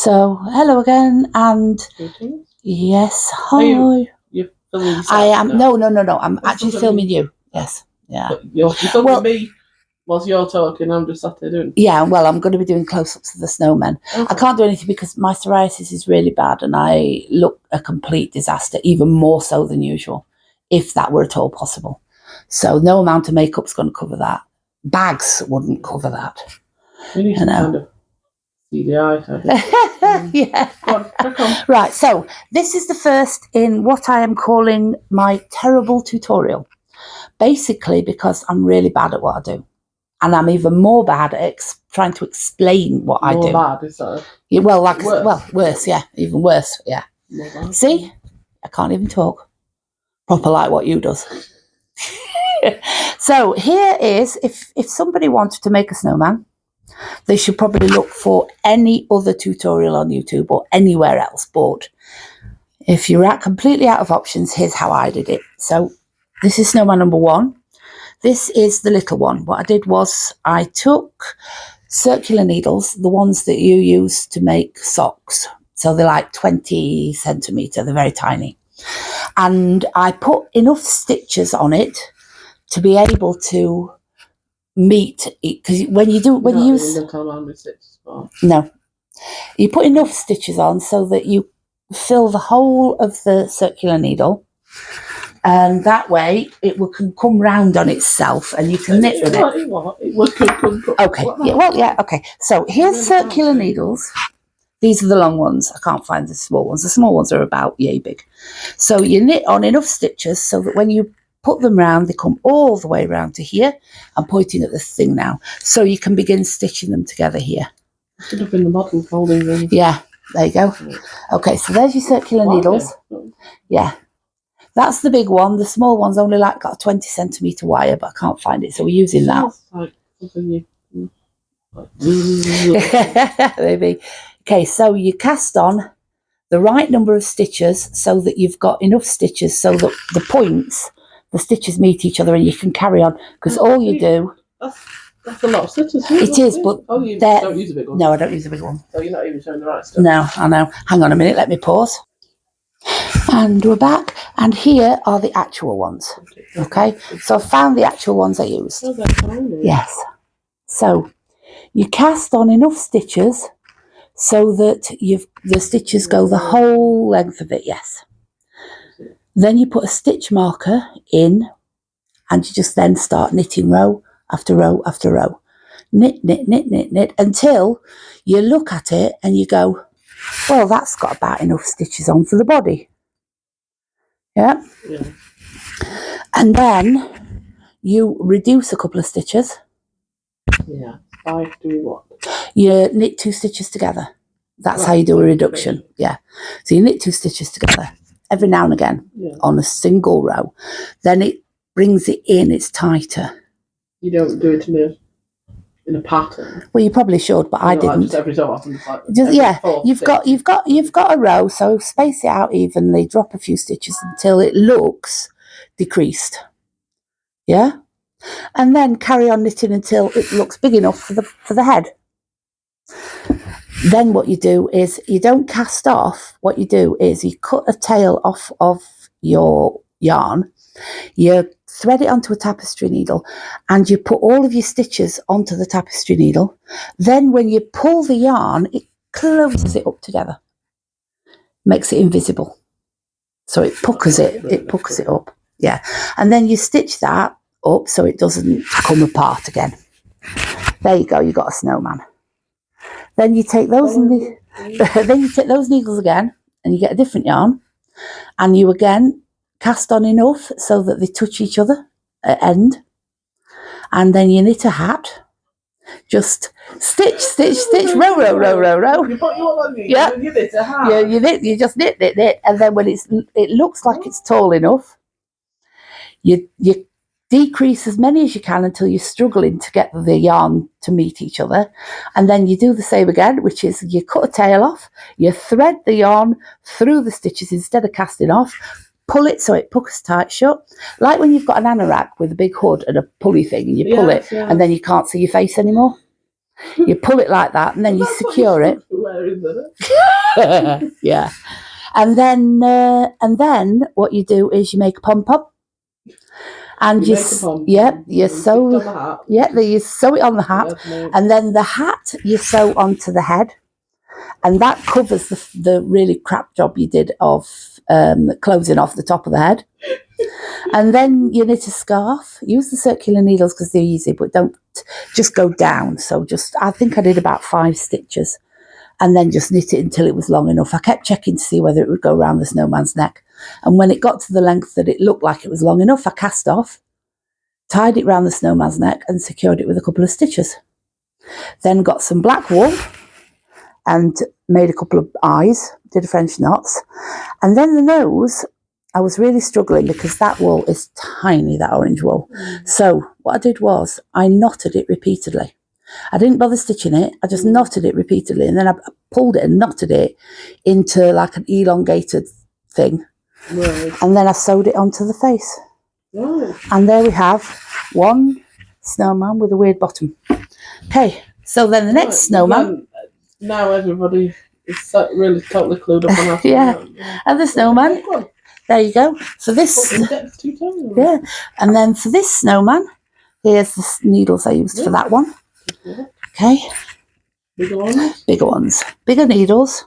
So, hello again, and Greetings. yes, Are hi. you're filming yourself I am, now? no, I'm That's actually not filming me. you. Yes, yeah. But you're filming Well- me whilst you're talking. I'm just sat there doing. Yeah, well, I'm going to be doing close-ups of the snowmen. Okay. I can't do anything because my psoriasis is really bad and I look a complete disaster, even more so than usual, if that were at all possible. So no amount of makeup's going to cover that. Bags wouldn't cover that. We need You some know. kind of CDI. Yeah. Go on, crack on. Right, so this is the first in what I am calling my terrible tutorial. Basically, because I'm really bad at what I do. And I'm even more bad at trying to explain what I do. More bad, is that? Yeah, well, Worse. Worse, yeah. Even worse, yeah. More bad. See? I can't even talk. Proper like what you does. So here is, if somebody wanted to make a snowman, they should probably look for any other tutorial on YouTube or anywhere else. But if you're completely out of options, here's how I did it. So this is snowman number 1. This is the little one. What I did was I took circular needles, the ones that you use to make socks. So they're like 20 centimetre, they're very tiny. And I put enough stitches on it to be able to meet it. Because when you use... No. You put enough stitches on so that you fill the whole of the circular needle. And that way it can come round on itself and you can knit with it. Okay, yeah, well, yeah, okay. So here's circular needles. These are the long ones. I can't find the small ones. The small ones are about yay big. So you knit on enough stitches so that when you put them round, they come all the way round to here. I'm pointing at this thing now. So you can begin stitching them together here. Should have been the model folding them. Yeah, there you go. Okay, so there's your circular needles. Yeah. That's the big one. The small one's only got a 20 centimetre wire, but I can't find it, so we're using that. Maybe. Okay, so you cast on the right number of stitches so that you've got enough stitches so that the points, the stitches meet each other and you can carry on. Because all you do... That's a lot of stitches. It is, but... you don't use a big one? No, I don't use a big one. So you're not even showing the right stuff? No, I know. Hang on a minute, let me pause. And we're back, and here are the actual ones. Okay, so I found the actual ones I used. Yes. So you cast on enough stitches so that the stitches go the whole length of it. Yes. Then you put a stitch marker in, and you just then start knitting row after row after row. Knit, knit, knit, knit, knit until you look at it and you go, well, that's got about enough stitches on for the body. Yeah. And then you reduce a couple of stitches. Yeah. By doing what? You knit 2 stitches together. That's how you do a reduction. Yeah. So you knit 2 stitches together every now and again on a single row. Then it brings it in, it's tighter. You don't do it in a pattern. Well, you probably should, but I didn't. Just every so often. You've got a row, so space it out evenly, drop a few stitches until it looks decreased. Yeah? And then carry on knitting until it looks big enough for the head. Then what you do is you don't cast off. What you do is you cut a tail off of your yarn. You thread it onto a tapestry needle and you put all of your stitches onto the tapestry needle. Then when you pull the yarn, it closes it up together. Makes it invisible. So it puckers it up. Yeah. And then you stitch that up so it doesn't come apart again. There you go, you got a snowman. Then you take those needles again and you get a different yarn and you again cast on enough so that they touch each other at end. And then you knit a hat. Just stitch, stitch, stitch, row, row, row, row, row. Yeah. You knit a hat. Yeah, you just knit, knit, knit. And then when it looks like it's tall enough, you decrease as many as you can until you're struggling to get the yarn to meet each other. And then you do the same again, which is you cut a tail off, you thread the yarn through the stitches instead of casting off, pull it so it puckers tight shut, like when you've got an anorak with a big hood and a pulley thing and you pull it and then you can't see your face anymore. You pull it like that, and then you That's what secure you're it. supposed to wear, isn't it? Yeah. And then what you do is you make a pom-pom. And You make a pom-pom, you and you stick it on the hat. you sew it on the hat, Yes, and then the hat you sew onto the head, and that covers the really crap job you did of closing off the top of the head. And then you knit a scarf. Use the circular needles because they're easy, but don't just go down. So I think I did about 5 stitches, and then just knit it until it was long enough. I kept checking to see whether it would go around the snowman's neck. And when it got to the length that it looked like it was long enough, I cast off, tied it round the snowman's neck and secured it with a couple of stitches. Then got some black wool and made a couple of eyes, did a French knots. And then the nose, I was really struggling because that wool is tiny, that orange wool. So what I did was I knotted it repeatedly. I didn't bother stitching it. I just knotted it repeatedly, and then I pulled it and knotted it into like an elongated thing. Right. And then I sewed it onto the face. Right. And there we have one snowman with a weird bottom. Okay, so then the next snowman. Now everybody is really totally clued up on how to do that. And the snowman. There you go. So this. Yeah. And then for this snowman, here's the needles I used for that one. Okay. Bigger ones? Bigger ones. Bigger needles.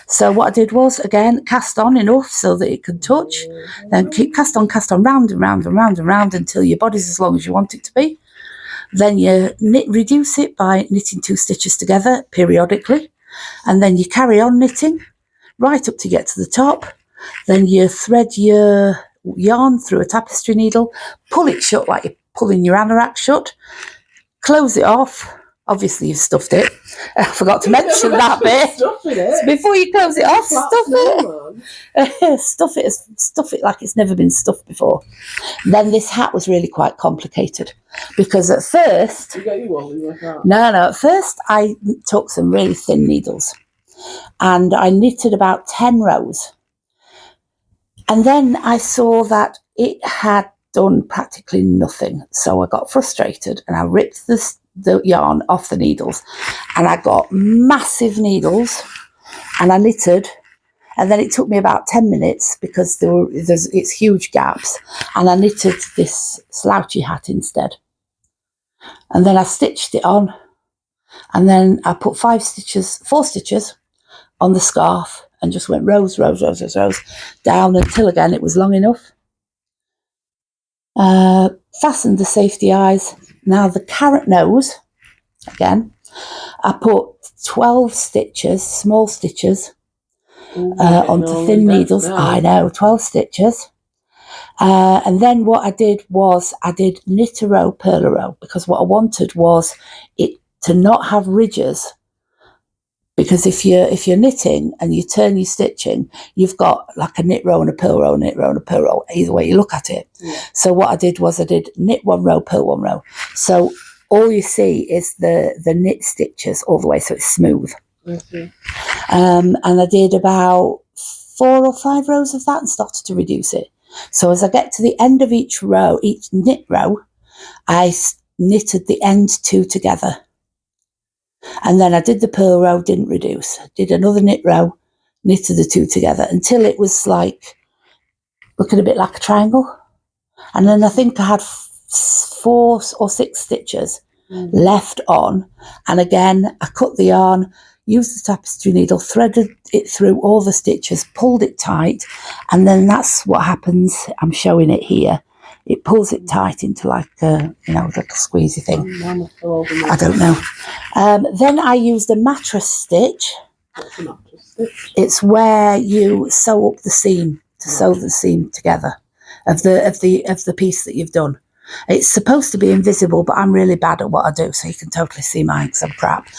So what I did was, again, cast on enough so that it could touch. Then keep cast on, round and round and round and round until your body's as long as you want it to be. Then you reduce it by knitting 2 stitches together periodically. And then you carry on knitting right up to get to the top. Then you thread your yarn through a tapestry needle, pull it shut like you're pulling your anorak shut, close it off. Obviously, you've stuffed it. I forgot to mention that bit. So before you close it off, stuff it like it's never been stuffed before. Then this hat was really quite complicated because at first, at first I took some really thin needles and I knitted about 10 rows. And then I saw that it had done practically nothing. So I got frustrated and I ripped the yarn off the needles, and I got massive needles and I knitted, and then it took me about 10 minutes because it's huge gaps, and I knitted this slouchy hat instead. And then I stitched it on, and then I put 4 stitches on the scarf and just went rows down until again it was long enough. Fastened the safety eyes. Now the carrot nose, again, I put 12 stitches, small stitches, onto thin needles. I know, 12 stitches. And then what I did was I did knit a row, purl a row, because what I wanted was it to not have ridges. Because if you're knitting and you turn your stitching, you've got like a knit row and a purl row, knit row and a purl row, either way you look at it. Yeah. So what I did was I did knit 1 row, purl 1 row. So all you see is the knit stitches all the way, so it's smooth. Okay. And I did about 4 or 5 rows of that and started to reduce it. So as I get to the end of each row, each knit row, I knitted the end 2 together. And then I did the purl row, didn't reduce. Did another knit row, knitted the 2 together until it was like looking a bit like a triangle. And then I think I had 4 or 6 stitches left on. And again, I cut the yarn, used the tapestry needle, threaded it through all the stitches, pulled it tight. And then that's what happens. I'm showing it here. It pulls it tight into like a, like a squeezy thing. I don't know. Then I used a mattress stitch. What's a mattress stitch? It's where you sew up the seam, sew the seam together of the piece that you've done. It's supposed to be invisible, but I'm really bad at what I do, so you can totally see mine because I'm crap.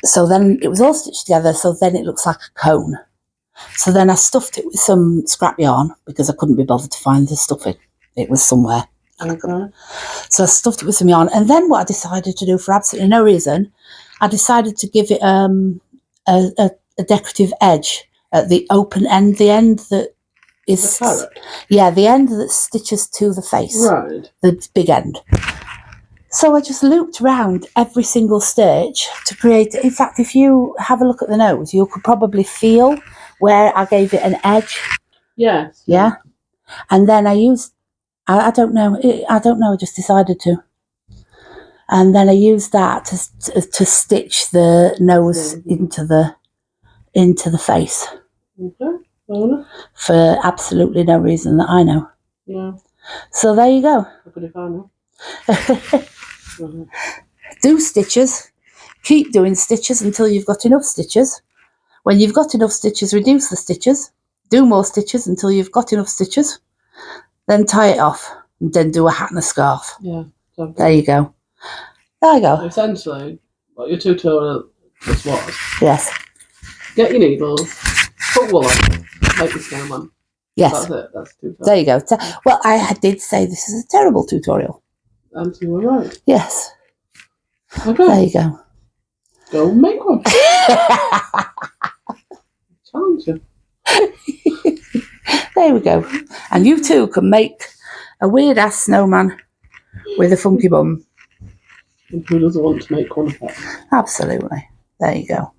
So then it was all stitched together, so then it looks like a cone. So then I stuffed it with some scrap yarn because I couldn't be bothered to find the stuffing. It was somewhere. Okay. So I stuffed it with some yarn. And then what I decided to do for absolutely no reason, I decided to give it a decorative edge at the open end, the end that is... The carrot? Yeah, the end that stitches to the face. Right. The big end. So I just looped round every single stitch to create. In fact, if you have a look at the nose, you could probably feel where I gave it an edge. Yes. Yeah. And then I used, I don't know, I just decided to. And then I used that to stitch the nose into the face. Okay. Well, For absolutely no reason that I know. yeah. So there you go. How could if I know? Do stitches. Keep doing stitches until you've got enough stitches. When you've got enough stitches, reduce the stitches. Do more stitches until you've got enough stitches. Then tie it off. And then do a hat and a scarf. Yeah. So There you go. There you go. essentially, what your tutorial just was. Yes. Get your needles, put wool on, make your snowman. Yes. That's it. That's tutorial. There you go. Well, I did say this is a terrible tutorial. And you were right. Yes. Okay. There you go. Go make one. Challenge you. There we go. And you too can make a weird ass snowman with a funky bum. And who doesn't want to make one of that? Absolutely. There you go.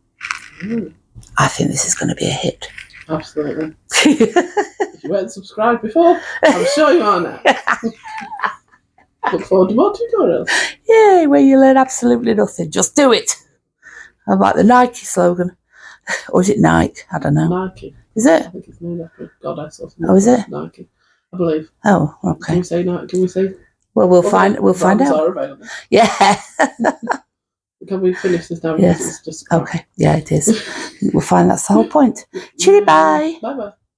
I think this is going to be a hit. Absolutely. If you weren't subscribed before, I'm sure you are now. Look forward to more tutorials. Yay, where you learn absolutely nothing. Just do it. I like the Nike slogan. Or is it Nike? I don't know. Nike. Is it? I think it's named after a goddess or something. Oh, is it? Nike. I believe. Oh, Can okay. we say Nike? Can we say? Well, we'll find brands out. Are available. Yeah. Can we finish this now? Yes. It's just Okay. Yeah, it is. We'll find that's the whole point. Cheery bye. Bye bye.